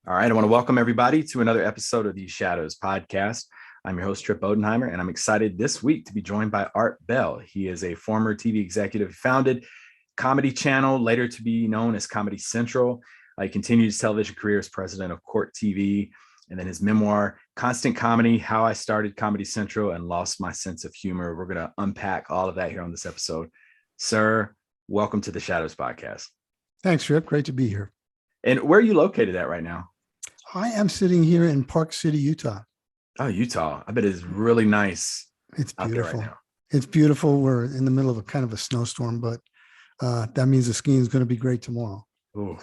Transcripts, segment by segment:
All right, I want to welcome everybody to another episode of the Shadows podcast. I'm your host, Trip Bodenheimer, and I'm excited this week to be joined by Art Bell. He is a former TV executive who founded Comedy Channel, later to be known as Comedy Central. He continued his television career as president of Court TV, and then his memoir, Constant Comedy, How I Started Comedy Central and Lost My Sense of Humor. We're going to unpack all of that here on this episode. Sir, welcome to the Shadows podcast. Thanks, Trip. Great to be here. And where are you located at right now? I am sitting here in Park City, Utah. Oh, Utah. I bet it's really nice. It's beautiful. Right now. It's beautiful. We're in the middle of a kind of a snowstorm, but that means the skiing is going to be great tomorrow. Oh,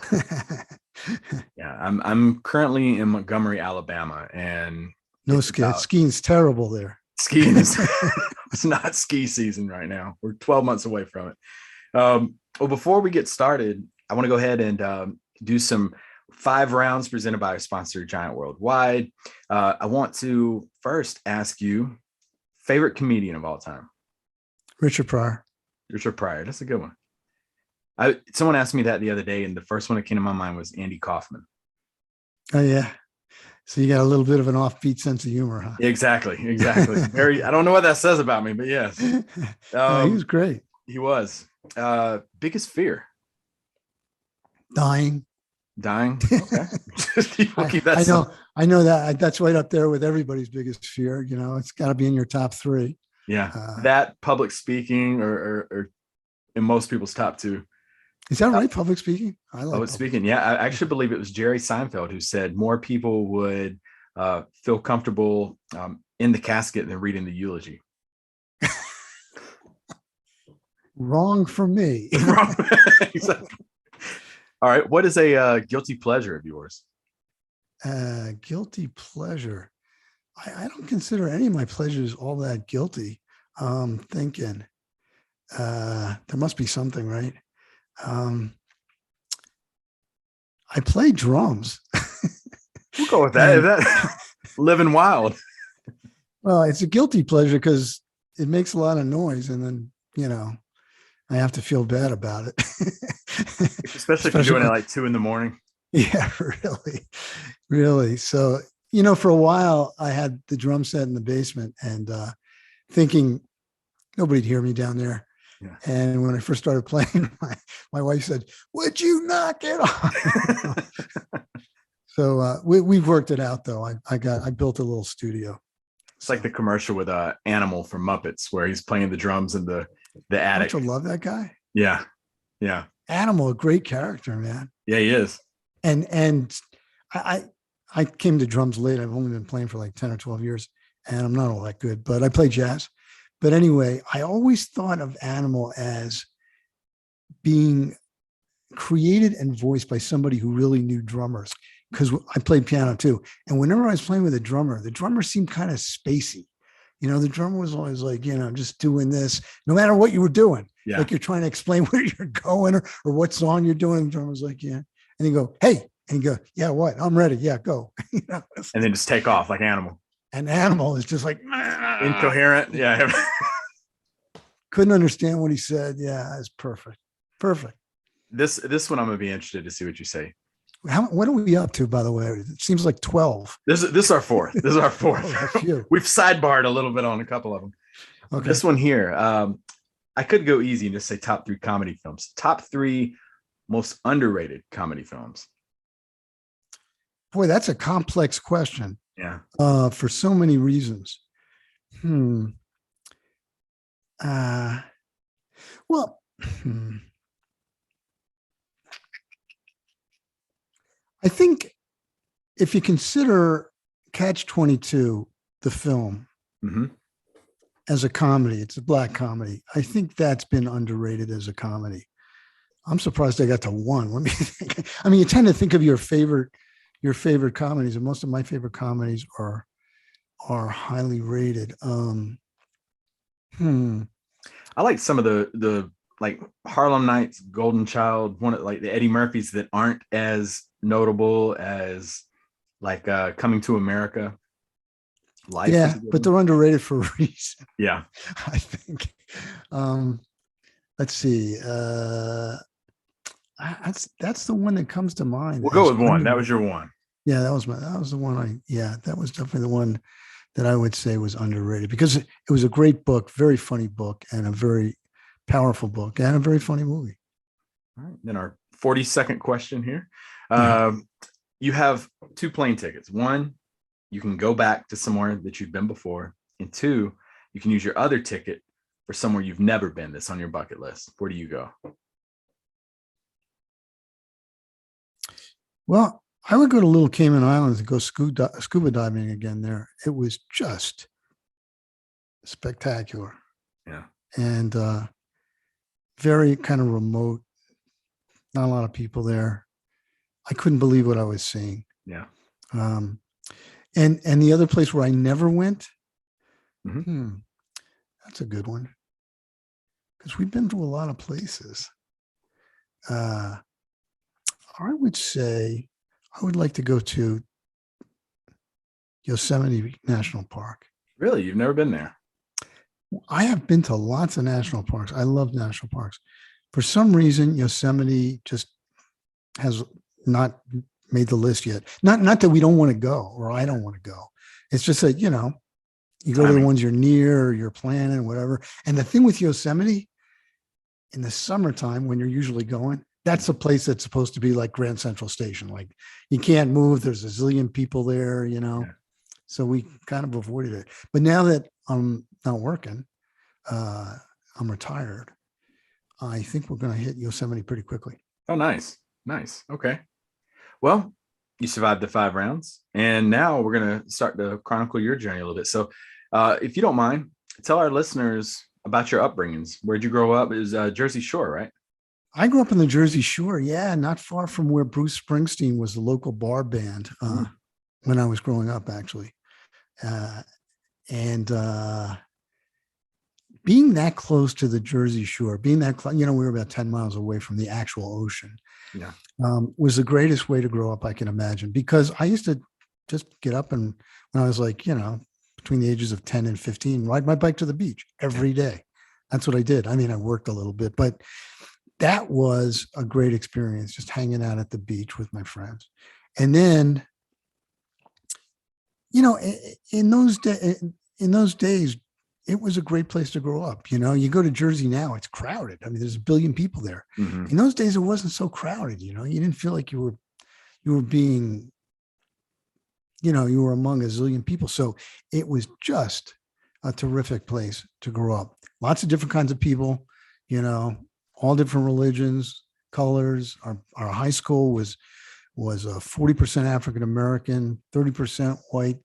yeah. I'm currently in Montgomery, Alabama, and skiing's terrible there. Skiing is it's not ski season right now. We're 12 months away from it. Well, before we get started, I want to go ahead and do some 5 rounds presented by our sponsor, Giant Worldwide. I want to first ask you, favorite comedian of all time? Richard Pryor. Richard Pryor. That's a good one. Someone asked me that the other day, and the first one that came to my mind was Andy Kaufman. Oh, yeah. So you got a little bit of an offbeat sense of humor, huh? Exactly. Very. I don't know what that says about me, but yes. He was great. He was. Biggest fear? Dying. Okay. I know that that's right up there with everybody's biggest fear. You know, it's got to be in your top 3. Yeah. That, public speaking, or in most people's top 2. Is that right? Public speaking? I like public speaking. Yeah. I actually believe it was Jerry Seinfeld who said more people would feel comfortable in the casket than reading the eulogy. Wrong for me. Wrong. Exactly. All right. What is a guilty pleasure of yours? Guilty pleasure. I don't consider any of my pleasures all that guilty. Thinking there must be something, right? I play drums. We'll go with that. That living wild. Well, it's a guilty pleasure because it makes a lot of noise, and then I have to feel bad about it. Especially if you're doing it like 2 a.m. Yeah, really. So, for a while I had the drum set in the basement and thinking nobody'd hear me down there. Yeah. And when I first started playing, my wife said, "Would you knock it off?" So we've worked it out though. I built a little studio. It's like the commercial with Animal from Muppets where he's playing the drums in the attic. Don't you love that guy? Yeah. Animal, a great character, man. Yeah, he is. And I came to drums late. I've only been playing for like 10 or 12 years, and I'm not all that good, but I play jazz. But anyway, I always thought of Animal as being created and voiced by somebody who really knew drummers, because I played piano too. And whenever I was playing with the drummer seemed kind of spacey. The drummer was always like, just doing this, no matter what you were doing. Yeah. Like you're trying to explain where you're going or what song you're doing. The drummer was like, yeah. And you go, hey, and you go, yeah, what? I'm ready. Yeah, go. And then just take off like Animal. And Animal is just like incoherent. Yeah. Couldn't understand what he said. Yeah, it's perfect. This one I'm gonna be interested to see what you say. What are we up to, by the way? It seems like 12. This is our fourth. Oh, We've sidebarred a little bit on a couple of them. Okay. This one here, I could go easy and just say top 3 comedy films. Top 3 most underrated comedy films. Boy, that's a complex question. Yeah. For so many reasons. I think if you consider Catch-22, the film, as a comedy, it's a black comedy. I think that's been underrated as a comedy. I'm surprised I got to 1. Let me think. I mean, you tend to think of your favorite comedies, and most of my favorite comedies are highly rated. I like some of the like Harlem Nights, Golden Child, one of like the Eddie Murphys that aren't as notable as like Coming to America. Life. Yeah, but they're underrated for a reason. Yeah, I think. Let's see. That's the one that comes to mind. We'll go with one. That was your one. Yeah, that was the one that was definitely the one that I would say was underrated because it was a great book, very funny book, and a very powerful book, and a very funny movie. All right. Then our 40-second question here. Yeah. You have two plane tickets. One, you can go back to somewhere that you've been before. And two, you can use your other ticket for somewhere you've never been that's on your bucket list. Where do you go? Well, I would go to Little Cayman Islands and go scuba diving again there. It was just spectacular. Yeah. And very kind of remote, not a lot of people there. I couldn't believe what I was seeing. Yeah. And the other place where I never went, that's a good one. Because we've been to a lot of places. I would say I would like to go to Yosemite National Park. Really? You've never been there? I have been to lots of national parks. I love national parks. For some reason, Yosemite just has not made the list yet. Not that we don't want to go or I don't want to go. It's just that, you go to the ones you're near or you're planning, whatever. And the thing with Yosemite, in the summertime when you're usually going, that's a place that's supposed to be like Grand Central Station. Like you can't move. There's a zillion people there, Yeah. So we kind of avoided it. But now that I'm not working, I'm retired. I think we're going to hit Yosemite pretty quickly. Oh, nice. Nice. Okay. Well, you survived the 5 rounds, and now we're going to start to chronicle your journey a little bit. So if you don't mind, tell our listeners about your upbringings. Where'd you grow up? It was Jersey Shore, right? I grew up in the Jersey Shore. Yeah. Not far from where Bruce Springsteen was the local bar band when I was growing up, actually. And being that close to the Jersey Shore, being that close, we were about 10 miles away from the actual ocean, was the greatest way to grow up I can imagine. Because I used to just get up and when I was like, between the ages of 10 and 15, ride my bike to the beach every day. That's what I did. I mean, I worked a little bit, but that was a great experience, just hanging out at the beach with my friends. And then, in those days, it was a great place to grow up. You go to Jersey now, it's crowded. I mean, there's a billion people there. Mm-hmm. In those days, it wasn't so crowded. You didn't feel like you were being, you were among a zillion people. So it was just a terrific place to grow up. Lots of different kinds of people, all different religions, colors. Our high school was 40% African American, 30% white.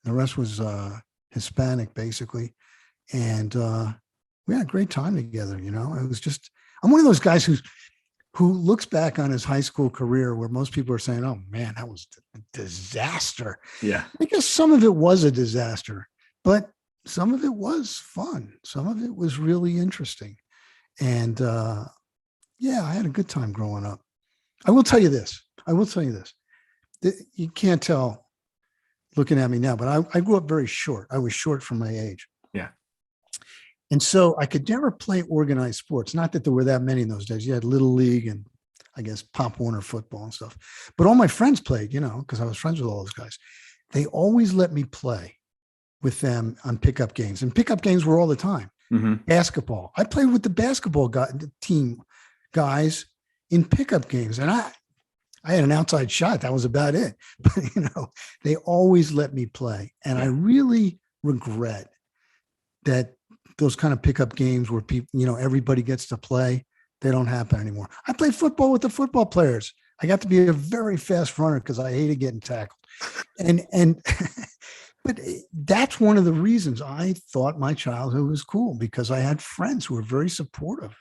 The rest was Hispanic, basically. And we had a great time together. It was just, I'm one of those guys who looks back on his high school career where most people are saying, oh man, that was a disaster. Yeah. I guess some of it was a disaster, but some of it was fun. Some of it was really interesting. And I had a good time growing up. I will tell you this. You can't tell looking at me now, but I grew up very short. I was short for my age. Yeah. And so I could never play organized sports. Not that there were that many in those days. You had Little League and I guess Pop Warner football and stuff. But all my friends played, because I was friends with all those guys. They always let me play with them on pickup games. And pickup games were all the time. Mm-hmm. Basketball. I played with the basketball team guys in pickup games. And I had an outside shot. That was about it. But, they always let me play. And I really regret that those kind of pickup games where people, everybody gets to play, they don't happen anymore. I played football with the football players. I got to be a very fast runner because I hated getting tackled. But that's one of the reasons I thought my childhood was cool, because I had friends who were very supportive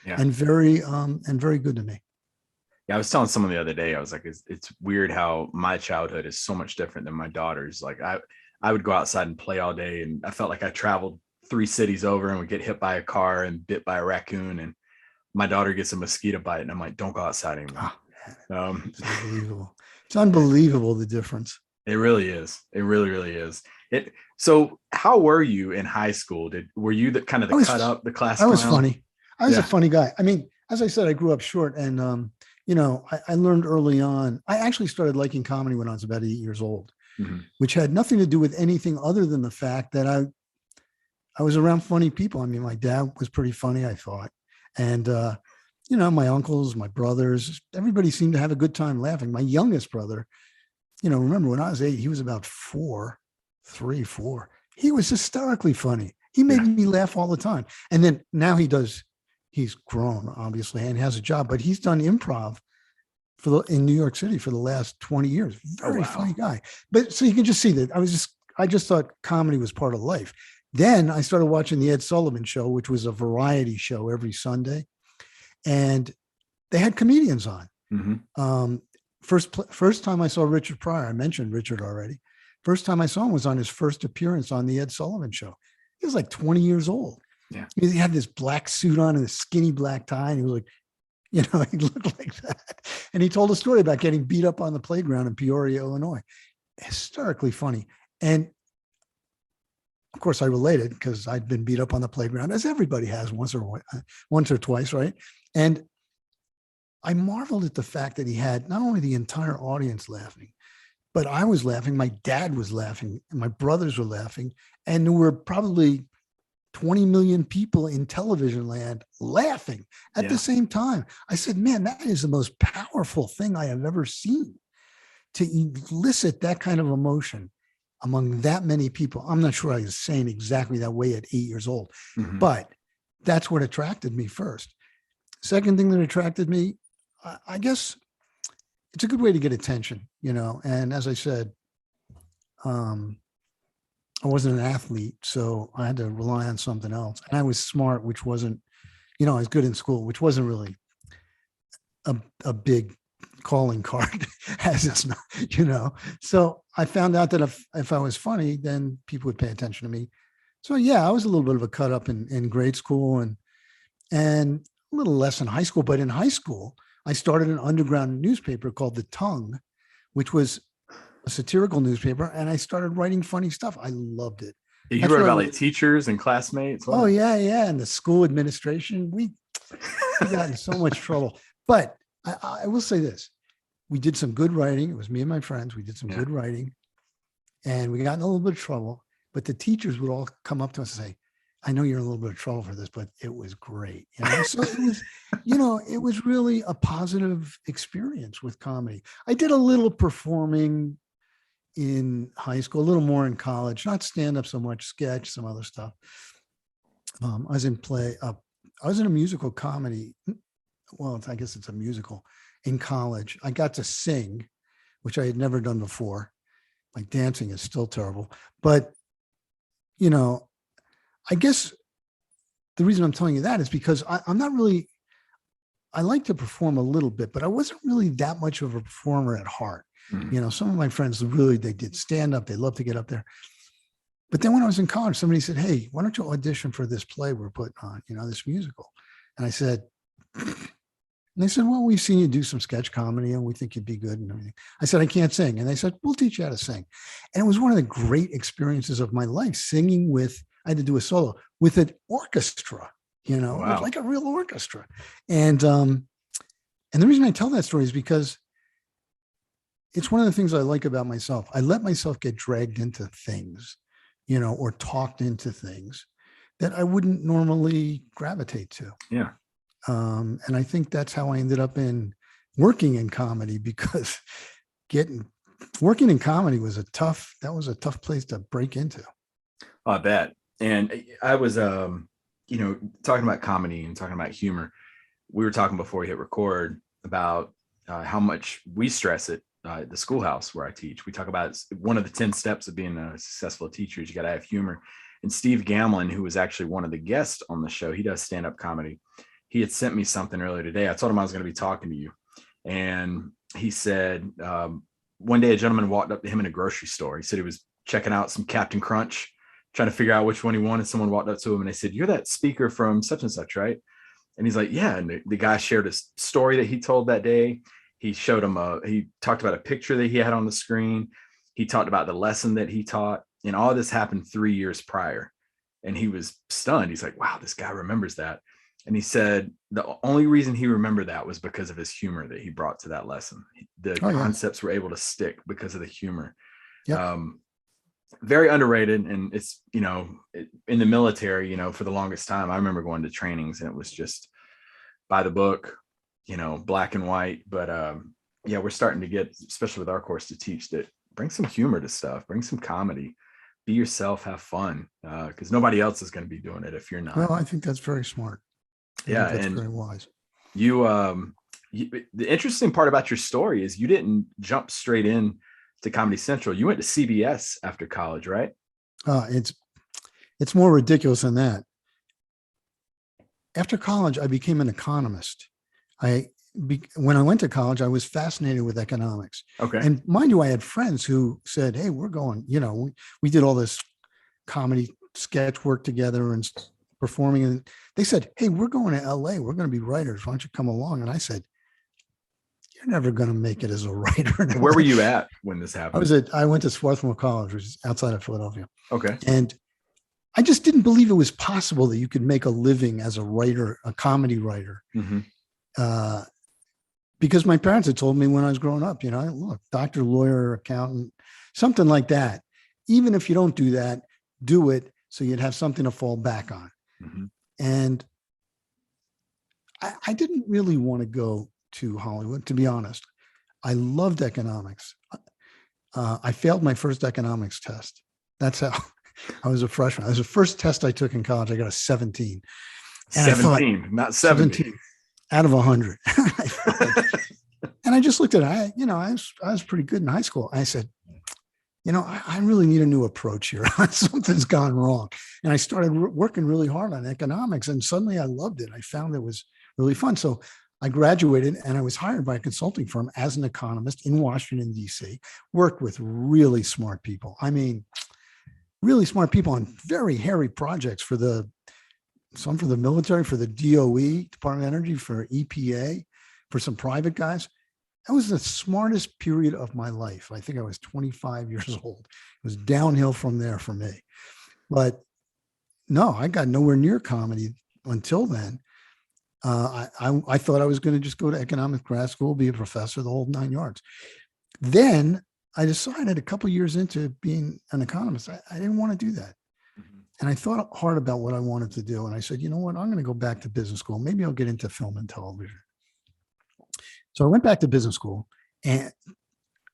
and very good to me. Yeah, I was telling someone the other day, I was like, it's weird how my childhood is so much different than my daughter's. Like I would go outside and play all day, and I felt like I traveled 3 cities over and would get hit by a car and bit by a raccoon, and my daughter gets a mosquito bite, and I'm like, don't go outside anymore. It's unbelievable. It's unbelievable, the difference. It really is. It really, really is. So how were you in high school? Were you the class? I was funny. I was a funny guy. I mean, as I said, I grew up short, and I learned early on. I actually started liking comedy when I was about 8 years old, Mhm. which had nothing to do with anything other than the fact that I was around funny people. I mean, my dad was pretty funny, I thought. And, my uncles, my brothers, everybody seemed to have a good time laughing. My youngest brother, remember when I was 8, he was about 4, 3, 4. He was hysterically funny. He made Yeah. me laugh all the time. And then now he's grown, obviously, and has a job, but he's done improv in New York City for the last 20 years. Oh, Very wow. funny guy. But so you can just see that I just thought comedy was part of life. Then I started watching the Ed Sullivan Show, which was a variety show every Sunday, and they had comedians on. Mhm. First time I saw Richard Pryor, I mentioned Richard already. First time I saw him was on his first appearance on the Ed Sullivan Show. He was like 20 years old. Yeah. He had this black suit on and a skinny black tie, and he was like, he looked like that. And he told a story about getting beat up on the playground in Peoria, Illinois. Hysterically funny. And of course, I related because I'd been beat up on the playground, as everybody has once or twice, right? And I marveled at the fact that he had not only the entire audience laughing, but I was laughing. My dad was laughing, and my brothers were laughing, and there were probably 20 million people in television land laughing at the same time. I said, man, that is the most powerful thing I have ever seen, to elicit that kind of emotion among that many people. I'm not sure I was saying exactly that way at 8 years old, Mhm. but that's what attracted me first. Second thing that attracted me, I guess it's a good way to get attention, and as I said, I wasn't an athlete, so I had to rely on something else. And I was smart, which wasn't, I was good in school, which wasn't really a big calling card as it's not, So I found out that if I was funny, then people would pay attention to me. So yeah, I was a little bit of a cut up in grade school and a little less in high school. But in high school, I started an underground newspaper called The Tongue, which was a satirical newspaper, and I started writing funny stuff. I loved it. You That's wrote what I about like really. teachers and classmates. Oh What? yeah, and the school administration. We got in so much trouble. But I will say this: we did some good writing. It was me and my friends. We did some Yeah. good writing, and we got in a little bit of trouble. But the teachers would all come up to us and say, "I know you're in a little bit of trouble for this, but it was great." So it was, it was really a positive experience with comedy. I did a little performing in high school, a little more in college, not stand up so much, sketch, some other stuff. I was in I was in a musical comedy. Well, I guess it's a musical in college. I got to sing, which I had never done before. My dancing is still terrible, but I guess the reason I'm telling you that is because I'm not really, I like to perform a little bit, but I wasn't really that much of a performer at heart. Mhm. Some of my friends really, they did stand up. They love to get up there. But then when I was in college, somebody said, "Hey, why don't you audition for this play we're putting on, this musical?" And I said, and they said, "Well, we've seen you do some sketch comedy and we think you'd be good and everything." I said, "I can't sing." And they said, "We'll teach you how to sing." And it was one of the great experiences of my life, singing I had to do a solo with an orchestra, Wow. like a real orchestra. And the reason I tell that story is because it's one of the things I like about myself. I let myself get dragged into things, or talked into things that I wouldn't normally gravitate to. Yeah. And I think that's how I ended up working in comedy, because working in comedy was a tough place to break into. I bet. And I was, talking about comedy and talking about humor. We were talking before we hit record about how much we stress it at the schoolhouse where I teach. We talk about one of the 10 steps of being a successful teacher is you got to have humor. And Steve Gamlin, who was actually one of the guests on the show, he does stand-up comedy. He had sent me something earlier today. I told him I was going to be talking to you. And he said, one day a gentleman walked up to him in a grocery store. He said he was checking out some Captain Crunch, trying to figure out which one he wanted. Someone walked up to him and they said, "You're that speaker from such and such, right?" And he's like, "Yeah." And the guy shared a story that he told that day. He showed him he talked about a picture that he had on the screen. He talked about the lesson that he taught. And all this happened 3 years prior. And he was stunned. He's like, "Wow, this guy remembers that." And he said the only reason he remembered that was because of his humor that he brought to that lesson. The concepts were able to stick because of the humor. Yep. Very underrated. And it's, in the military, for the longest time, I remember going to trainings and it was just by the book, black and white. But we're starting to get, especially with our course, to teach that bring some humor to stuff, bring some comedy, be yourself, have fun, because nobody else is going to be doing it if you're not. Well, I think that's very smart. Yeah, that's and very wise. The interesting part about your story is you didn't jump straight in to Comedy Central. You went to CBS after college, right? It's more ridiculous than that. After college, I became an economist. When I went to college, I was fascinated with economics. Okay. And mind you, I had friends who said, hey, we're going, we did all this comedy sketch work together and performing. And they said, hey, we're going to LA. We're going to be writers. Why don't you come along? And I said, you're never going to make it as a writer. Where were you at when this happened? I went to Swarthmore College, which is outside of Philadelphia. Okay. And I just didn't believe it was possible that you could make a living as a writer, a comedy writer. Mm-hmm. Because my parents had told me when I was growing up, look, doctor, lawyer, accountant, something like that. Even if you don't do that, do it so you'd have something to fall back on. Mm-hmm. And I didn't really want to go to Hollywood, to be honest. I loved economics. I failed my first economics test. That's how I was a freshman. It was the first test I took in college. I got a 17. And 17, not 70. 17 out of 100. And I just looked at it. I was pretty good in high school. I said, I really need a new approach here. Something's gone wrong. And I started working really hard on economics, and suddenly I loved it. I found it was really fun. So I graduated and I was hired by a consulting firm as an economist in Washington, D.C., worked with really smart people. I mean, really smart people on very hairy projects some for the military, for the DOE, Department of Energy, for EPA, for some private guys. That was the smartest period of my life. I think I was 25 years old. It was downhill from there for me. But no, I got nowhere near comedy until then. I thought I was going to just go to economics grad school, be a professor, the whole 9 yards. Then I decided a couple of years into being an economist, I didn't want to do that. Mm-hmm. And I thought hard about what I wanted to do. And I said, you know what, I'm going to go back to business school. Maybe I'll get into film and television. So I went back to business school and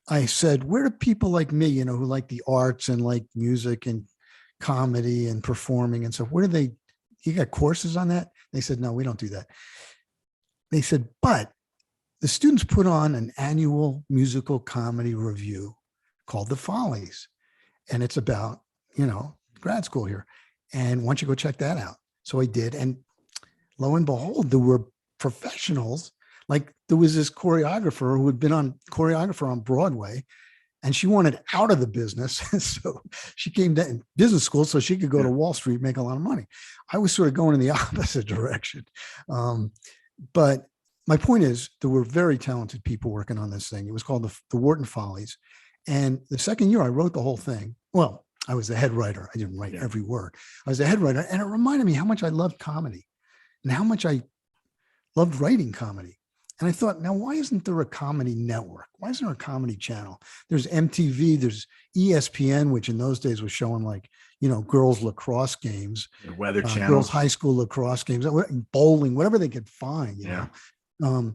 I said, where do people like me, who like the arts and like music and comedy and performing and stuff, you got courses on that? They said, no, we don't do that. They said, but the students put on an annual musical comedy review called The Follies. And it's about, grad school here. And why don't you go check that out? So I did. And lo and behold, there were professionals. Like there was this choreographer who had been choreographer on Broadway, and she wanted out of the business. So she came to business school so she could go to Wall Street, make a lot of money. I was sort of going in the opposite direction. But my point is, there were very talented people working on this thing. It was called the Wharton Follies. And the second year I wrote the whole thing. Well, I was the head writer. I didn't write every word. I was the head writer. And it reminded me how much I loved comedy and how much I loved writing comedy. And I thought, now, why isn't there a comedy network? Why isn't there a comedy channel? There's MTV, there's ESPN, which in those days was showing girls lacrosse games, Weather Channel, girls high school lacrosse games, bowling, whatever they could find, you know.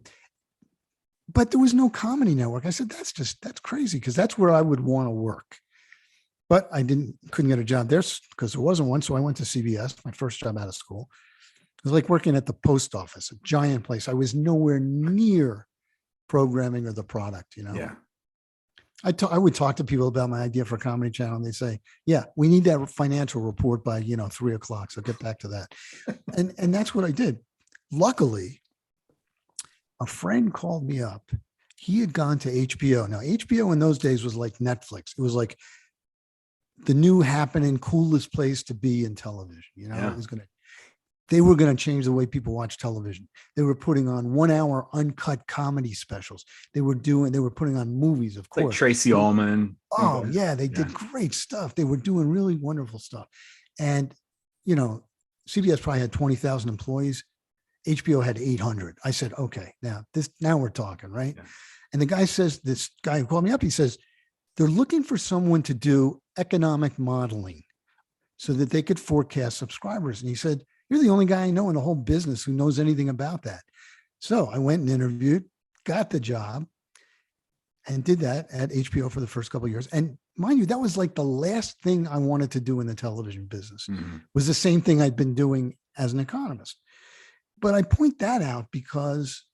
But there was no comedy network. I said, that's crazy, because that's where I would want to work. But I couldn't get a job there because there wasn't one. So I went to CBS, my first job out of school. It was like working at the post office, a giant place. I was nowhere near programming or the product, Yeah. I would talk to people about my idea for a comedy channel, and they say, yeah, we need that financial report by, 3:00. So get back to that. and that's what I did. Luckily, a friend called me up. He had gone to HBO. Now, HBO in those days was like Netflix. It was like the new happening, coolest place to be in television. They were going to change the way people watch television. They were putting on 1 hour uncut comedy specials. They were putting on movies, of course. Like Tracy Ullman. Oh yeah. They did great stuff. They were doing really wonderful stuff. And, CBS probably had 20,000 employees. HBO had 800. I said, okay, now we're talking, right? Yeah. And the guy says, this guy who called me up, he says, they're looking for someone to do economic modeling so that they could forecast subscribers. And he said, you're the only guy I know in the whole business who knows anything about that. So I went and interviewed, got the job, and did that at HBO for the first couple of years. And mind you, that was like the last thing I wanted to do in the television business. Was the same thing I'd been doing as an economist. But I point that out because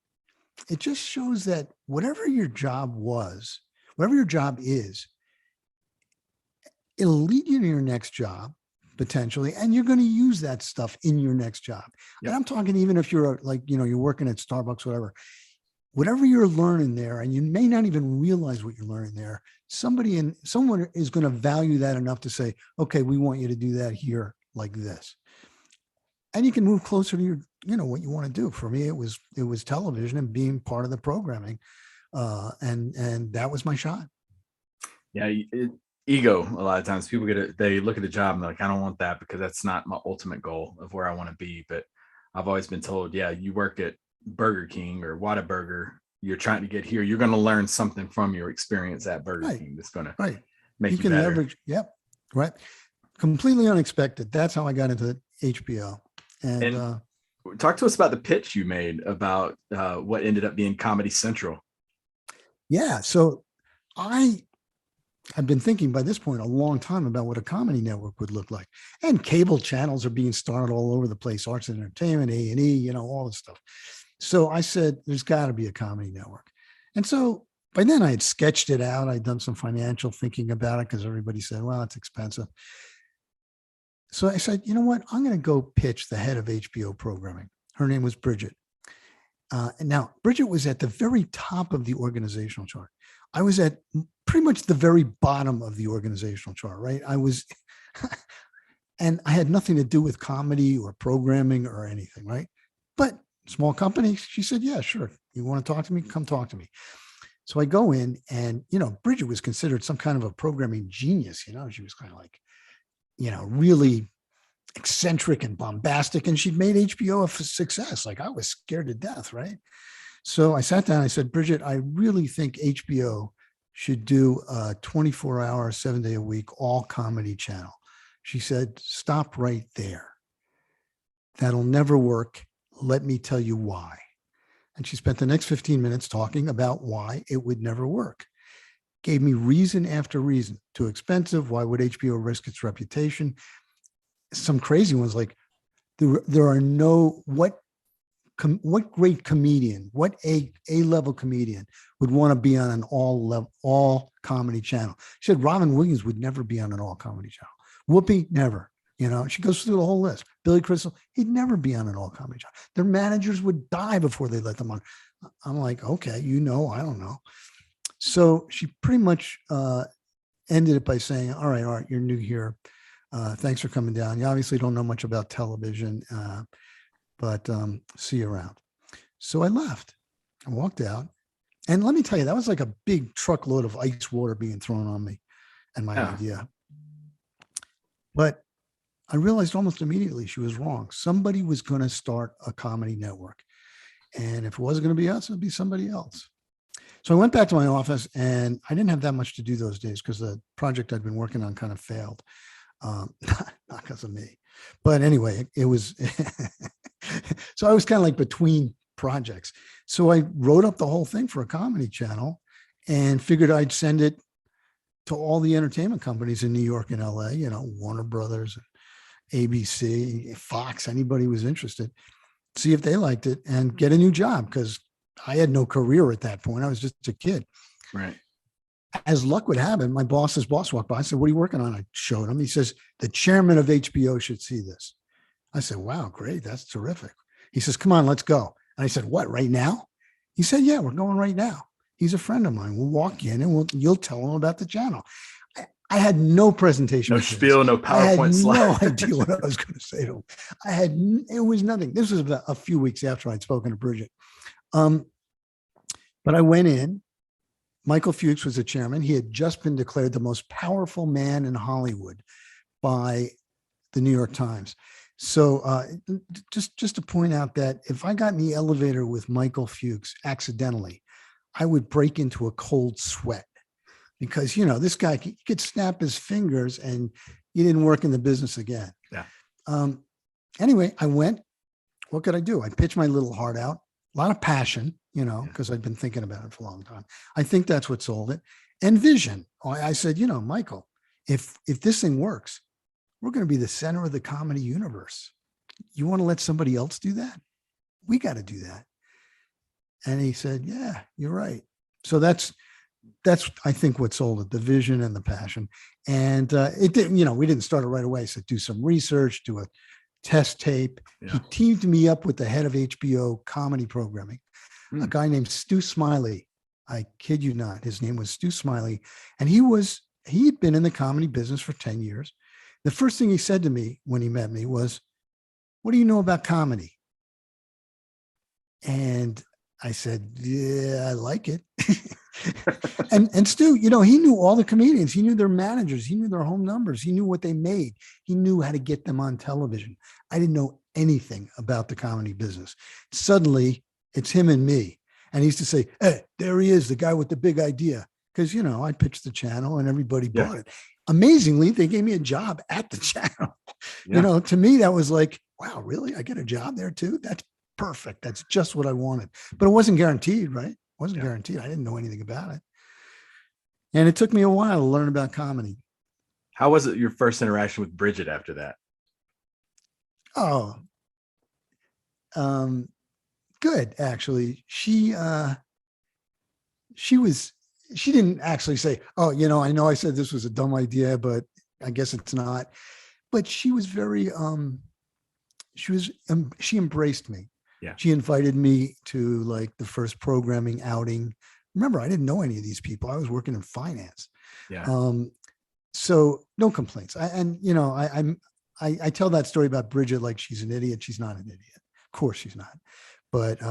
it just shows that whatever your job was, whatever your job is, it'll lead you to your next job potentially, and you're going to use that stuff in your next job. Yep. And I'm talking even if you're like, you're working at Starbucks, whatever you're learning there, and you may not even realize what you're learning there, someone is going to value that enough to say, okay, we want you to do that here like this. And you can move closer to your, what you want to do. For me, it was television and being part of the programming. And that was my shot. Yeah. Ego. A lot of times people they look at the job and they're like, I don't want that because that's not my ultimate goal of where I want to be. But I've always been told, yeah, you work at Burger King or Whataburger, you're trying to get here. You're going to learn something from your experience at Burger King that's going to make you better. Leverage. Yep. Right. Completely unexpected. That's how I got into HBO. And talk to us about the pitch you made about what ended up being Comedy Central. Yeah. So I've been thinking by this point a long time about what a comedy network would look like. And cable channels are being started all over the place, arts and entertainment, A&E, all this stuff. So I said, there's got to be a comedy network. And so by then I had sketched it out. I'd done some financial thinking about it because everybody said, well, it's expensive. So I said, you know what? I'm going to go pitch the head of HBO programming. Her name was Bridget. And now Bridget was at the very top of the organizational chart. I was at pretty much the very bottom of the organizational chart, right? And I had nothing to do with comedy or programming or anything, right? But small company, she said, yeah, sure. You want to talk to me? Come talk to me. So I go in and, Bridget was considered some kind of a programming genius. She was kind of like, really eccentric and bombastic, and she'd made HBO a success. Like I was scared to death, right? So I sat down, I said, Bridget, I really think HBO should do a 24-hour, 7-day-a-week, all comedy channel. She said, stop right there. That'll never work. Let me tell you why. And she spent the next 15 minutes talking about why it would never work. Gave me reason after reason. Too expensive. Why would HBO risk its reputation? Some crazy ones like there are no, what great comedian, what A-level comedian would want to be on an all comedy channel? She said Robin Williams would never be on an all comedy channel. Whoopi, never. She goes through the whole list. Billy Crystal, he'd never be on an all comedy channel. Their managers would die before they let them on. I'm like, okay, I don't know. So she pretty much ended it by saying, all right, Art, you're new here. Thanks for coming down. You obviously don't know much about television, but see you around. So I left. I walked out. And let me tell you, that was like a big truckload of ice water being thrown on me and my idea. But I realized almost immediately she was wrong. Somebody was going to start a comedy network. And if it wasn't going to be us, it would be somebody else. So I went back to my office, and I didn't have that much to do those days because the project I'd been working on kind of failed. Not because of me, but anyway, it was, so I was kind of like between projects. So I wrote up the whole thing for a comedy channel and figured I'd send it to all the entertainment companies in New York and LA, Warner Brothers, ABC, Fox, anybody was interested, see if they liked it and get a new job. Because I had no career at that point. I was just a kid. Right. As luck would have it, my boss's boss walked by. I said, what are you working on? I showed him. He says, the chairman of HBO should see this. I said, wow, great. That's terrific. He says, come on, let's go. And I said, what, right now? He said, yeah, we're going right now. He's a friend of mine. We'll walk in and you'll tell him about the channel. I had no presentation. No spiel, no PowerPoint slide. I had no idea what I was going to say to him. It was nothing. This was about a few weeks after I'd spoken to Bridget. But I went in. Michael Fuchs was the chairman. He had just been declared the most powerful man in Hollywood by the New York Times. So just to point out that if I got in the elevator with Michael Fuchs accidentally, I would break into a cold sweat because, this guy he could snap his fingers and he didn't work in the business again. Yeah. Anyway, I went. What could I do? I pitched my little heart out, a lot of passion, because I'd been thinking about it for a long time. I think that's what sold it. And vision. I said, Michael, if this thing works, we're going to be the center of the comedy universe. You want to let somebody else do that? We got to do that. And he said, yeah, you're right. So that's, I think, what sold it, the vision and the passion. And it didn't, we didn't start it right away. So do some research, do a test tape. Yeah. He teamed me up with the head of HBO comedy programming, a guy named Stu Smiley. I kid you not. His name was Stu Smiley. And he'd been in the comedy business for 10 years. The first thing he said to me when he met me was, what do you know about comedy? And I said, yeah, I like it. and Stu, he knew all the comedians. He knew their managers. He knew their home numbers. He knew what they made. He knew how to get them on television. I didn't know anything about the comedy business. Suddenly, it's him and me. And he used to say, hey, there he is, the guy with the big idea. Because, I pitched the channel and everybody bought it. Amazingly, they gave me a job at the channel. Yeah. To me, that was like, wow, really? I get a job there too? That's perfect. That's just what I wanted. But it wasn't guaranteed, right? It wasn't guaranteed. I didn't know anything about it. And it took me a while to learn about comedy. How was it your first interaction with Bridget after that? Oh, good, actually. She didn't actually say, oh, I know I said this was a dumb idea, but I guess it's not. But she was very, she embraced me. Yeah. She invited me to like the first programming outing. Remember, I didn't know any of these people. I was working in finance. Yeah. So no complaints. I tell that story about Bridget like she's an idiot. She's not an idiot. Of course she's not. But,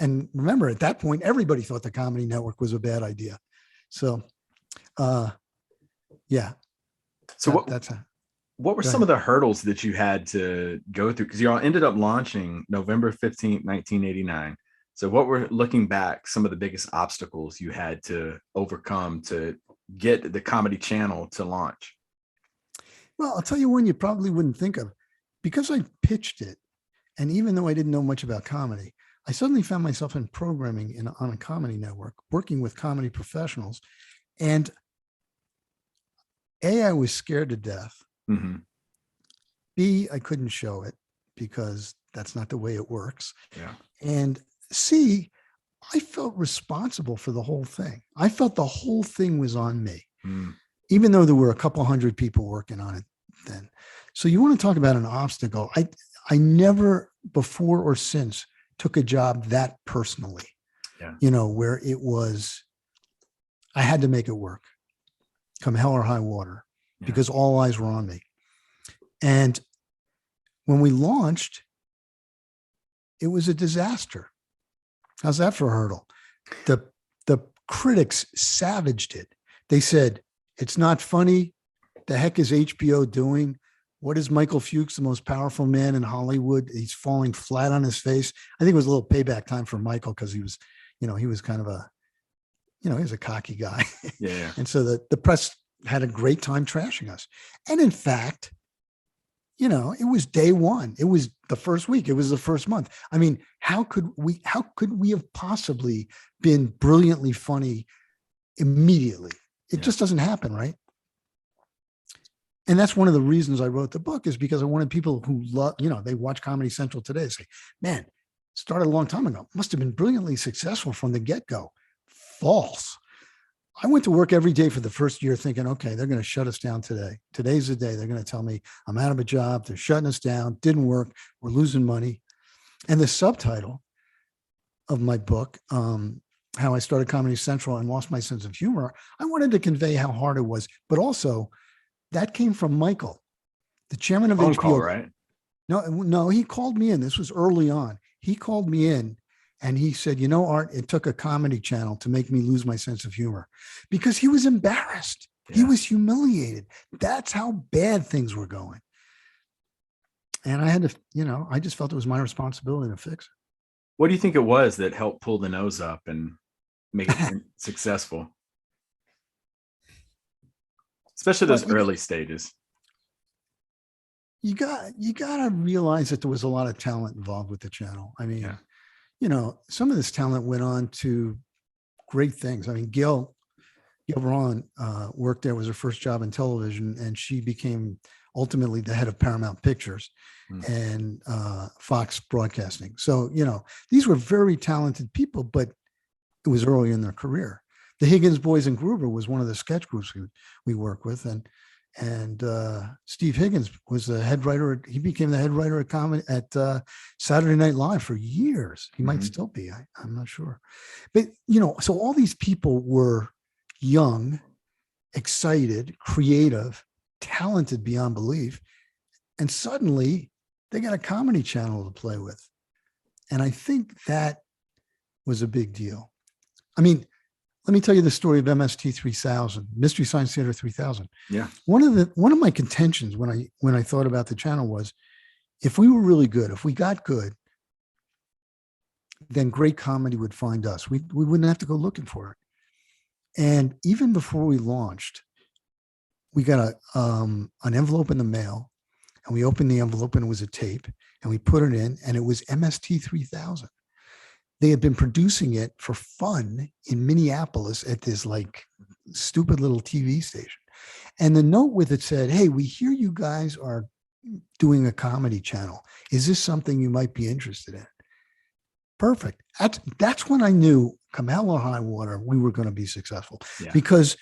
and remember at that point, everybody thought the Comedy Network was a bad idea. So, yeah. So what were some of the hurdles that you had to go through? Because you all ended up launching November 15th, 1989. So what were, looking back, some of the biggest obstacles you had to overcome to get the Comedy Channel to launch? Well, I'll tell you one you probably wouldn't think of. Because I pitched it, and even though I didn't know much about comedy, I suddenly found myself in programming on a comedy network, working with comedy professionals. And A, I was scared to death. Mm-hmm. B, I couldn't show it because that's not the way it works. Yeah. And C, I felt responsible for the whole thing. I felt the whole thing was on me, even though there were a couple hundred people working on it then. So you want to talk about an obstacle. I never before or since took a job that personally, where it was, I had to make it work come hell or high water because all eyes were on me. And when we launched, it was a disaster. How's that for a hurdle? The critics savaged it. They said, it's not funny. The heck is HBO doing? What is Michael Fuchs, the most powerful man in Hollywood? He's falling flat on his face. I think it was a little payback time for Michael because he was, he was kind of he was a cocky guy. Yeah. And so the press had a great time trashing us. And in fact, it was day one. It was the first week. It was the first month. I mean, how could we have possibly been brilliantly funny immediately? It just doesn't happen, right? And that's one of the reasons I wrote the book, is because I wanted people who love, they watch Comedy Central today say, man, started a long time ago. Must have been brilliantly successful from the get-go. False. I went to work every day for the first year thinking, okay, they're going to shut us down today. Today's the day. They're going to tell me I'm out of a job. They're shutting us down. Didn't work. We're losing money. And the subtitle of my book, How I Started Comedy Central and Lost My Sense of Humor, I wanted to convey how hard it was, but also that came from Michael, the chairman of HBO. Call, right? No, he called me in. This was early on. He called me in and he said, Art, it took a comedy channel to make me lose my sense of humor, because he was embarrassed. Yeah. He was humiliated. That's how bad things were going. And I had to, I just felt it was my responsibility to fix What do you think it was that helped pull the nose up and make it it. successful? Especially Well, those early stages. you got to realize that there was a lot of talent involved with the channel. I mean, Yeah. some of this talent went on to great things. I mean, Gail Braun worked there, was her first job in television, and she became ultimately the head of Paramount Pictures and Fox Broadcasting. So, these were very talented people, but it was early in their career. The Higgins Boys and Gruber was one of the sketch groups we work with, and Steve Higgins was the head writer. He became the head writer at comedy at Saturday Night Live for years. He might still be. I'm not sure, but so all these people were young, excited, creative, talented beyond belief, and suddenly they got a comedy channel to play with, and I think that was a big deal. I mean, let me tell you the story of MST 3000, Mystery Science Theater 3000. Yeah. One of my contentions when I thought about the channel was, if we were really good, if we got good, then great comedy would find us. We wouldn't have to go looking for it. And even before we launched, we got an envelope in the mail, and we opened the envelope and it was a tape, and we put it in, and it was MST 3000. They had been producing it for fun in Minneapolis at this like stupid little TV station. And the note with it said, "Hey, we hear you guys are doing a comedy channel. Is this something you might be interested in?" Perfect. That's when I knew, come hell or high water, we were going to be successful. Yeah. Because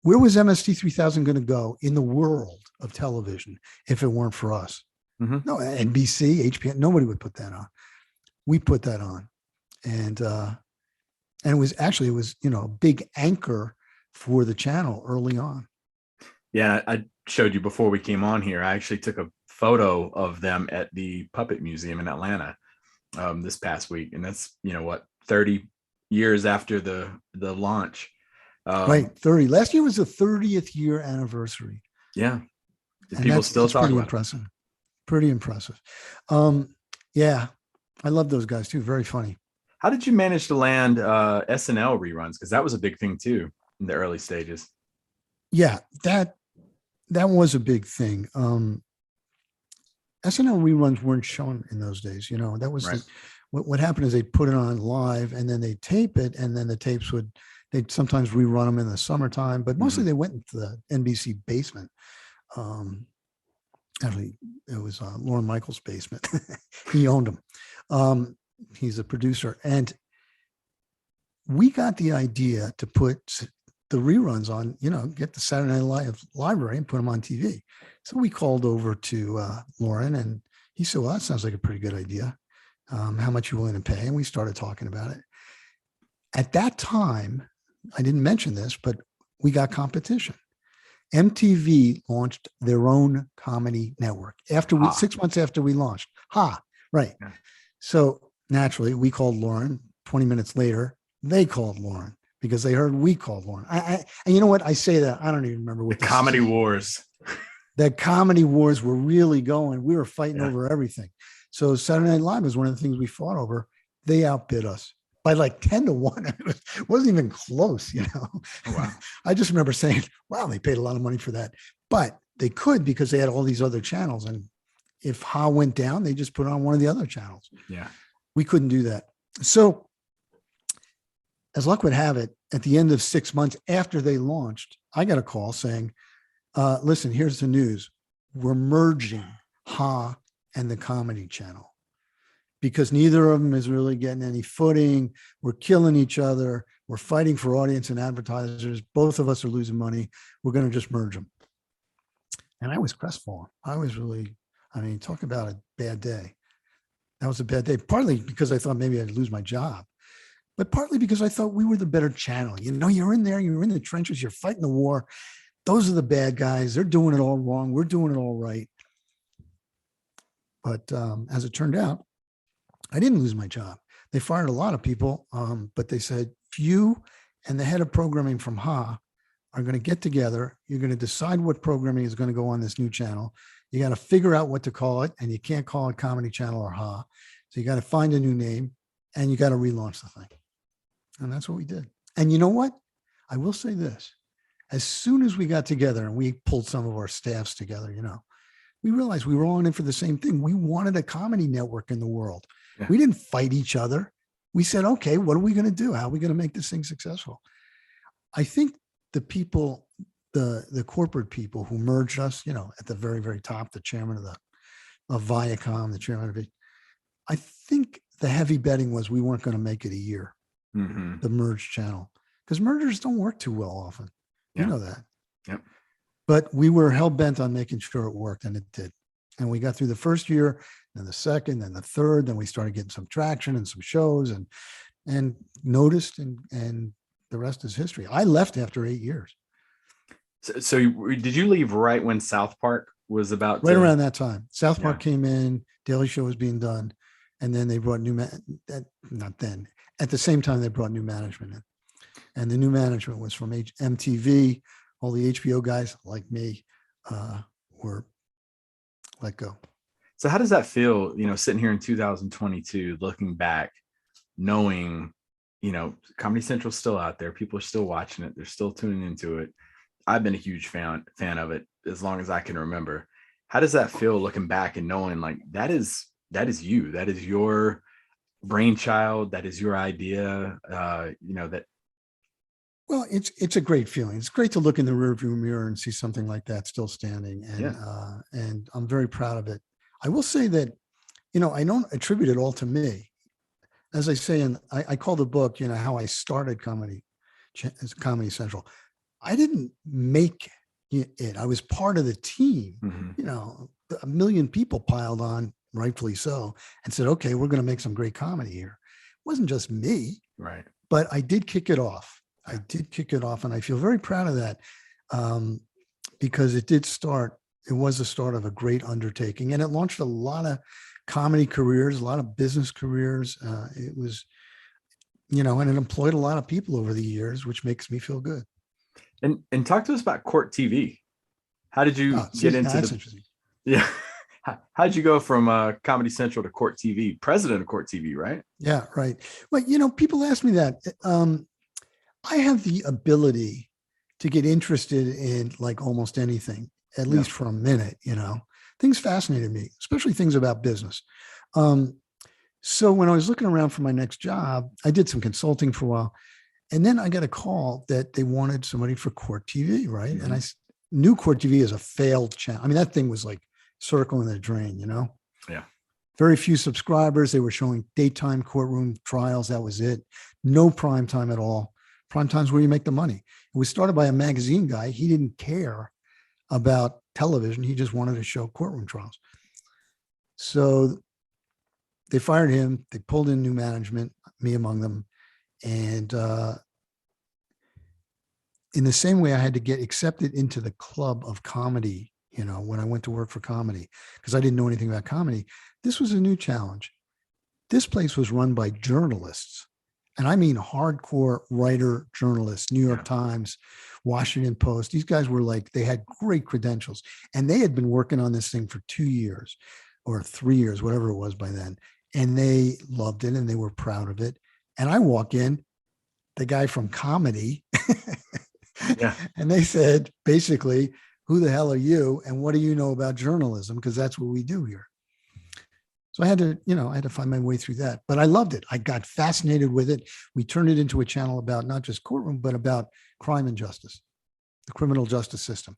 where was MST 3000 going to go in the world of television if it weren't for us? No, NBC, HBO, nobody would put that on. We put that on. And it was a big anchor for the channel early on. Yeah, I showed you before we came on here. I actually took a photo of them at the Puppet Museum in Atlanta this past week, and that's 30 years after the launch. Right, 30. Last year was the 30th year anniversary. Yeah, people still talk about impressive. Pretty impressive. Yeah, I love those guys too. Very funny. How did you manage to land SNL reruns? Because that was a big thing too in the early stages. Yeah, that was a big thing. SNL reruns weren't shown in those days. That was right. What happened is they put it on live, and then they tape it, and then the tapes they'd sometimes rerun them in the summertime, but mostly they went into the NBC basement. Actually, it was Lorne Michaels' basement. He owned them. He's a producer, and we got the idea to put the reruns on, get the Saturday Night Live library and put them on TV. So we called over to Lauren, and he said, "Well, that sounds like a pretty good idea. How much you willing to pay?" And we started talking about it. At that time, I didn't mention this, but we got competition. MTV launched their own comedy network after 6 months after we launched. Right. Yeah. So naturally, we called Lauren. 20 minutes later, they called Lauren because they heard we called Lauren. And you know what? I say that, I don't even remember what the comedy wars. The comedy wars were really going. We were fighting over everything. So Saturday Night Live was one of the things we fought over. They outbid us by like 10-1. It wasn't even close, Oh, wow. I just remember saying, wow, they paid a lot of money for that. But they could, because they had all these other channels. And if Ha went down, they just put it on one of the other channels. Yeah. We couldn't do that. So as luck would have it, at the end of 6 months after they launched, I got a call saying, listen, here's the news. We're merging Ha and the Comedy Channel because neither of them is really getting any footing. We're killing each other. We're fighting for audience and advertisers. Both of us are losing money. We're going to just merge them. And I was crestfallen. I was really, talk about a bad day. That was a bad day, partly because I thought maybe I'd lose my job, but partly because I thought we were the better channel. You're in there, you're in the trenches, you're fighting the war. Those are the bad guys. They're doing it all wrong. We're doing it all right. But as it turned out, I didn't lose my job. They fired a lot of people, but they said, you and the head of programming from Ha are going to get together. You're going to decide what programming is going to go on this new channel. You got to figure out what to call it, and you can't call it Comedy Channel or Ha. So you got to find a new name, and you got to relaunch the thing. And that's what we did. And you know what? I will say this. As soon as we got together and we pulled some of our staffs together, we realized we were all in for the same thing. We wanted a comedy network in the world. Yeah. We didn't fight each other. We said, okay, what are we going to do? How are we going to make this thing successful? I think the people, the corporate people who merged us, at the very, very top, the chairman of Viacom, the chairman of it, I think the heavy betting was we weren't going to make it a year, the merged channel, because mergers don't work too well often. Yeah. You know that. Yep. But we were hell bent on making sure it worked, and it did. And we got through the first year, then the second, then the third, then we started getting some traction and some shows and noticed, and the rest is history. I left after 8 years. So did you leave right when South Park was about? Right around that time. South Park came in, Daily Show was being done, and then they brought not then. At the same time, they brought new management in. And the new management was from MTV. All the HBO guys like me were let go. So how does that feel, sitting here in 2022, looking back, knowing, Comedy Central's still out there. People are still watching it. They're still tuning into it. I've been a huge fan of it as long as I can remember. How does that feel looking back and knowing like that is you, that is your brainchild, that is your idea, that. Well, it's a great feeling. It's great to look in the rearview mirror and see something like that still standing. And I'm very proud of it. I will say that, I don't attribute it all to me. As I say, and I call the book, how I started Comedy Central. I didn't make it. I was part of the team. A million people piled on, rightfully so, and said, okay, we're going to make some great comedy here. It wasn't just me. Right. But I did kick it off. And I feel very proud of that because it was the start of a great undertaking, and it launched a lot of comedy careers, a lot of business careers. It was, and it employed a lot of people over the years, which makes me feel good. And talk to us about Court TV. How did you get into that's interesting. Yeah. How did you go from Comedy Central to Court TV, president of Court TV, right? Yeah, right. Well, people ask me that. I have the ability to get interested in like almost anything, at least for a minute, things fascinated me, especially things about business. So when I was looking around for my next job, I did some consulting for a while, and then I got a call that they wanted somebody for Court TV. Right. Mm-hmm. And I knew Court TV as a failed channel. I mean, that thing was like circling the drain, Yeah. Very few subscribers. They were showing daytime courtroom trials. That was it. No prime time at all. Prime time's where you make the money. It was started by a magazine guy. He didn't care about television. He just wanted to show courtroom trials. So they fired him. They pulled in new management, me among them. And in the same way, I had to get accepted into the club of comedy, when I went to work for comedy, because I didn't know anything about comedy. This was a new challenge. This place was run by journalists. And I mean hardcore writer journalists, New York Times, Washington Post. These guys were like, they had great credentials. And they had been working on this thing for 2 years or 3 years, whatever it was by then. And they loved it and they were proud of it. And I walk in, the guy from comedy, and they said, basically, who the hell are you? And what do you know about journalism? Because that's what we do here. So I had to find my way through that, but I loved it. I got fascinated with it. We turned it into a channel about not just courtroom, but about crime and justice, the criminal justice system.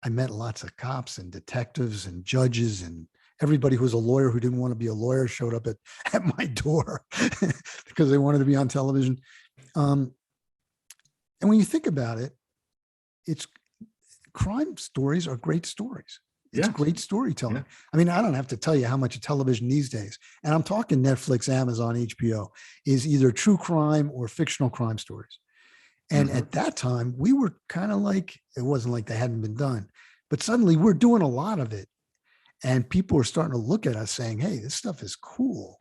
I met lots of cops and detectives and judges, and everybody who was a lawyer who didn't want to be a lawyer showed up at my door because they wanted to be on television. And when you think about it, it's crime stories are great stories. It's great storytelling. Yeah. I mean, I don't have to tell you how much of television these days, and I'm talking Netflix, Amazon, HBO, is either true crime or fictional crime stories. And at that time, we were kind of like, it wasn't like they hadn't been done, but suddenly we're doing a lot of it. And people were starting to look at us saying, hey, this stuff is cool.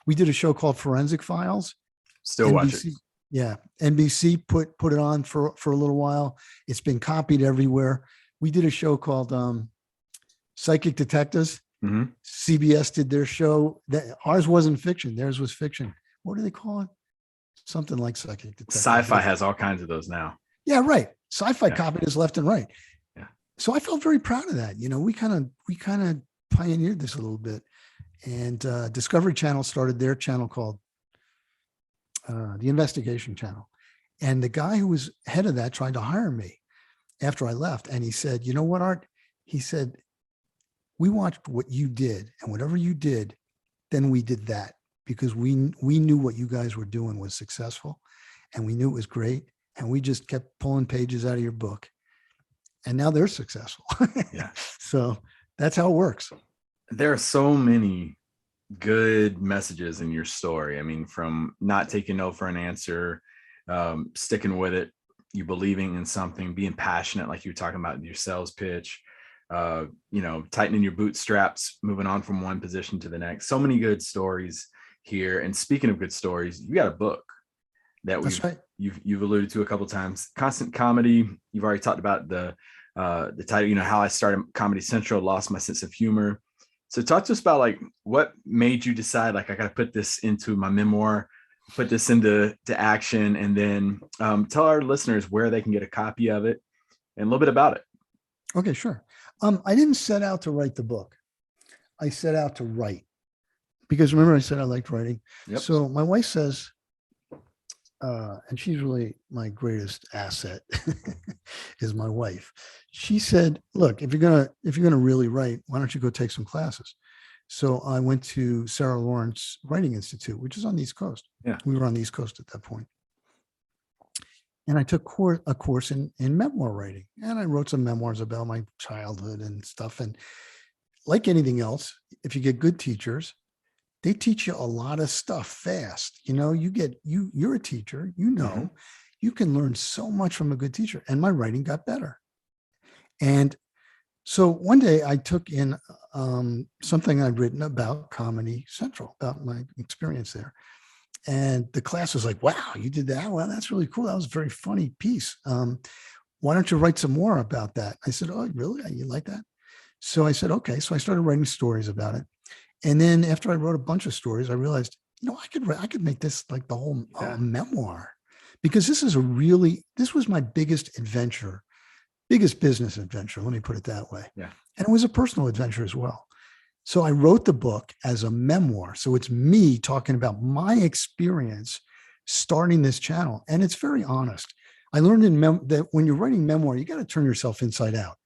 We did a show called Forensic Files. Still watch it. Yeah. NBC put it on for a little while. It's been copied everywhere. We did a show called Psychic Detectives. Mhm. CBS did their show. Ours wasn't fiction. Theirs was fiction. What do they call it? Something like Psychic Detectives. Sci-fi has all kinds of those now. Yeah, right. Sci-fi Yeah. copied us left and right. Yeah. So I felt very proud of that. We kind of pioneered this a little bit. And Discovery Channel started their channel called the Investigation Channel. And the guy who was head of that tried to hire me after I left. And he said, you know what, Art? He said, we watched what you did, and whatever you did, then we did that, because we knew what you guys were doing was successful, and we knew it was great. And we just kept pulling pages out of your book, and now they're successful. Yeah. So that's how it works. There are so many good messages in your story. I mean, from not taking no for an answer, sticking with it, you believing in something, being passionate, like you were talking about in your sales pitch, tightening your bootstraps, moving on from one position to the next. So many good stories here. And speaking of good stories, you got a book that you've alluded to a couple of times. Constant Comedy. You've already talked about the title, how I started Comedy Central, lost my sense of humor. So talk to us about like what made you decide, like, I got to put this into my memoir, put this into action, and then tell our listeners where they can get a copy of it and a little bit about it. Okay, sure. I didn't set out to write the book. I set out to write, because remember I said I liked writing. Yep. So my wife says, and she's really my greatest asset is my wife. She said, look, if you're gonna really write, why don't you go take some classes? So I went to Sarah Lawrence Writing Institute, which is on the East Coast. Yeah. We were on the East Coast at that point. And I took a course in memoir writing, and I wrote some memoirs about my childhood and stuff. And like anything else, if you get good teachers, they teach you a lot of stuff fast. You're a teacher, Mm-hmm. you can learn so much from a good teacher. And my writing got better. And so one day I took in something I'd written about Comedy Central, about my experience there. And the class was like, wow, you did that? Well, that's really cool. That was a very funny piece. Why don't you write some more about that? I said, oh, really? You like that? So I said, okay. So I started writing stories about it. And then after I wrote a bunch of stories, I realized, I could make this like the whole memoir, because this was my biggest business adventure. Let me put it that way. Yeah. And it was a personal adventure as well. So I wrote the book as a memoir. So it's me talking about my experience starting this channel. And it's very honest. I learned that when you're writing memoir, you got to turn yourself inside out.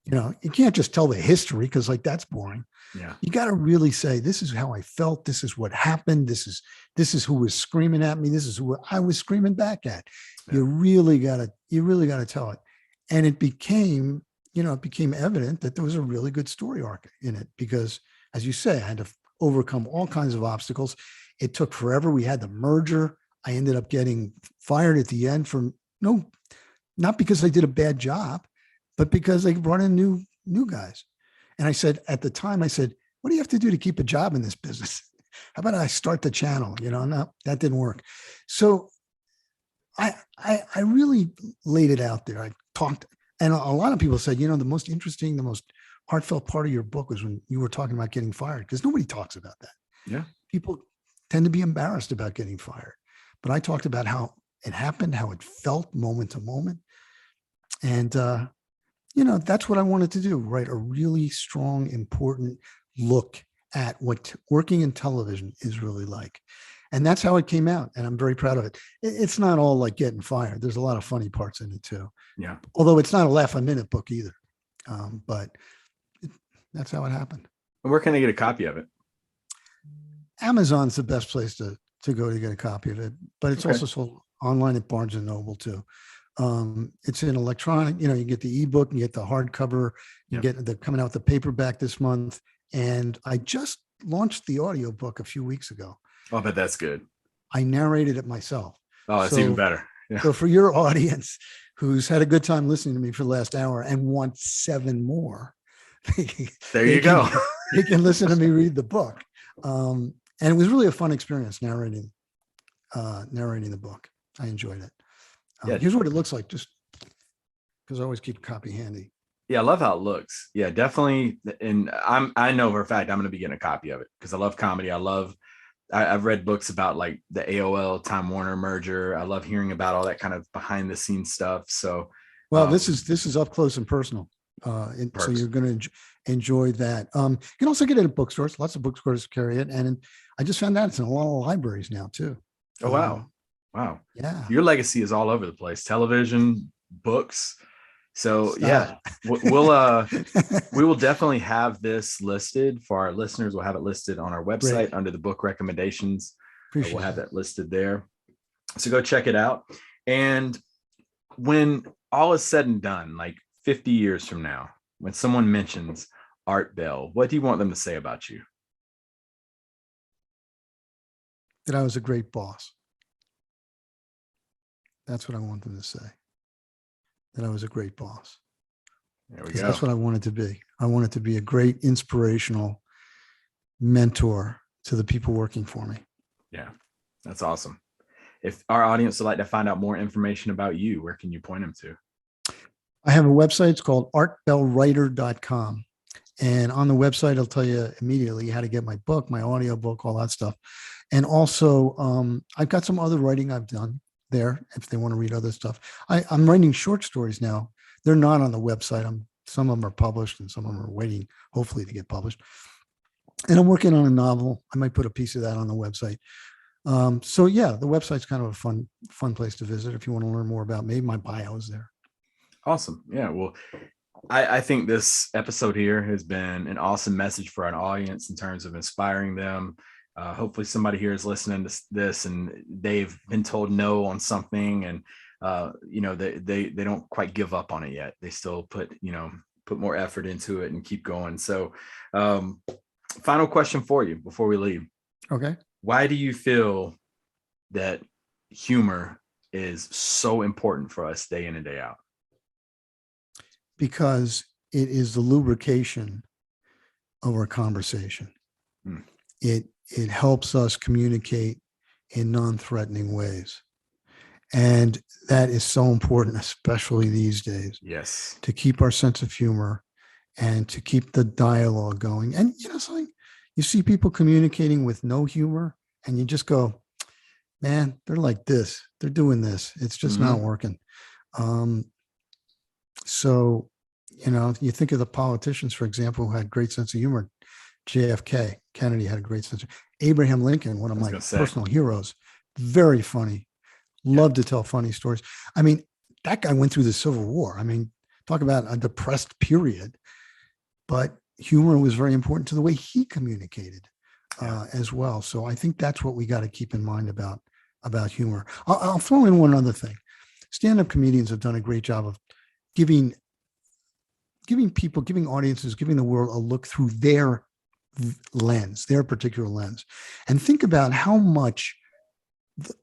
You can't just tell the history, because like that's boring. Yeah. You got to really say, this is how I felt. This is what happened. This is who was screaming at me. This is who I was screaming back at. Yeah. You really got to tell it. And it became evident that there was a really good story arc in it, because, as you say, I had to overcome all kinds of obstacles. It took forever. We had the merger. I ended up getting fired at the end not because I did a bad job, but because they brought in new guys. And I said, at the time, what do you have to do to keep a job in this business? How about I start the channel? No, that didn't work. So I really laid it out there. I talked, and a lot of people said, the most interesting, the most heartfelt part of your book was when you were talking about getting fired, because nobody talks about that. Yeah. People tend to be embarrassed about getting fired. But I talked about how it happened, how it felt moment to moment. And, that's what I wanted to do, write a really strong, important look at what working in television is really like. And that's how it came out. And I'm very proud of it. It's not all like getting fired. There's a lot of funny parts in it too. Yeah. Although it's not a laugh a minute book either. But that's how it happened. Where can I get a copy of it? Amazon's the best place to go to get a copy of it, but it's also sold online at Barnes and Noble too. It's in electronic, you get the ebook, you get the hardcover, you get the coming out with the paperback this month. And I just launched the audiobook a few weeks ago. Oh, but that's good. I narrated it myself. Oh, that's even better. Yeah. So for your audience who's had a good time listening to me for the last hour and wants 7 more, there you go. They can listen to me read the book. And it was really a fun experience narrating the book. I enjoyed it. Here's what it looks like, just because I always keep a copy handy. Yeah, I love how it looks. Yeah, definitely. And I know for a fact I'm going to be getting a copy of it because I love comedy. I've read books about like the AOL Time Warner merger. I love hearing about all that kind of behind the scenes stuff. So, Well, um, this is up close and personal. So perks. you're going to enjoy that. You can also get it at bookstores. Lots of bookstores carry it, and I just found out it's in a lot of libraries now too. Oh, wow. Wow. Yeah, Your legacy is all over the place. Television, books. So yeah, stop. we'll we will definitely have this listed for our listeners. We'll have it listed on our Great, website under the book recommendations. We'll appreciate have that. that listed there. So go check it out. And when all is said and done, like 50 years from now, when someone mentions Art Bell, what do you want them to say about you? That I was a great boss. That's what I want them to say. That I was a great boss, There we because go. that's what I wanted to be. I wanted to be a great inspirational mentor to the people working for me. Yeah, that's awesome. If our audience would like to find out more information about you, where can you point them to? I have a website. It's called artbellwriter.com. And on the website, it'll tell you immediately how to get my book, my audio book, all that stuff. And also, I've got some other writing I've done there if they want to read other stuff. I'm writing short stories now. They're not on the website. Some of them are published and some of them are waiting, hopefully, to get published. And I'm working on a novel. I might put a piece of that on the website. So yeah, the website's kind of a fun place to visit if you want to learn more about me. My bio is there. Awesome. Yeah. Well, I think this episode here has been an awesome message for an audience in terms of inspiring them. Hopefully somebody here is listening to this and they've been told no on something and they don't quite give up on it yet. They still put more effort into it and keep going. So final question for you before we leave. Okay. Why do you feel that humor is so important for us day in and day out? Because it is the lubrication of our conversation. Hmm. It helps us communicate in non-threatening ways. And that is so important, especially these days, Yes. to keep our sense of humor and to keep the dialogue going. And something, you see people communicating with no humor and you just go, man, they're like this, they're doing this. It's just not working. So, you think of the politicians, for example, who had great sense of humor. JFK, Kennedy had a great sense of Abraham Lincoln, one of my personal heroes, very funny, loved to tell funny stories. I mean, that guy went through the Civil War. I mean, talk about a depressed period, but humor was very important to the way he communicated as well. So I think that's what we got to keep in mind about humor. I'll throw in one other thing. Stand-up comedians have done a great job of giving people, giving audiences, giving the world a look through their lens, their particular lens. And think about how much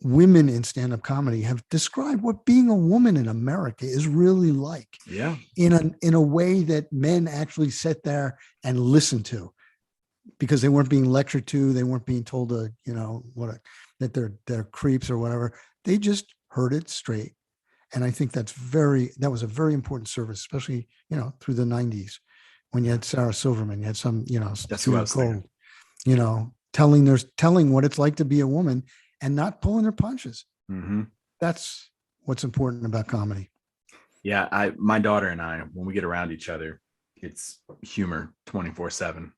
women in stand-up comedy have described what being a woman in America is really like. Yeah. In a way that men actually sit there and listen to, because they weren't being lectured to, they weren't being told to, that they're creeps or whatever. They just heard it straight. And I think that was a very important service, especially, through the 90s when you had Sarah Silverman, you had some, That's who I was thinking. telling what it's like to be a woman and not pulling their punches. Mm-hmm. That's what's important about comedy. Yeah. My daughter and I, when we get around each other, it's humor 24/7.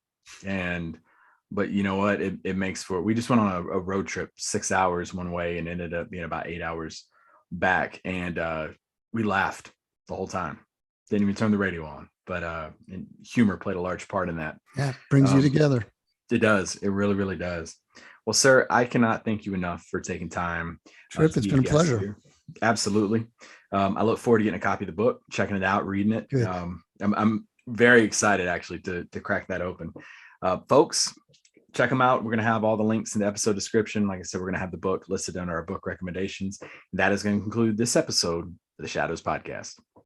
But you know what? It makes for, we just went on a road trip, 6 hours one way and ended up being about 8 hours back. And we laughed the whole time. Didn't even turn the radio on. But and humor played a large part in that. Yeah, brings you together. It does. It really, really does. Well, sir, I cannot thank you enough for taking time. Trip, it's been a pleasure. Here. Absolutely. I look forward to getting a copy of the book, checking it out, reading it. I'm very excited actually to crack that open. Folks, check them out. We're going to have all the links in the episode description. Like I said, we're going to have the book listed under our book recommendations. That is going to conclude this episode of the Shadows Podcast.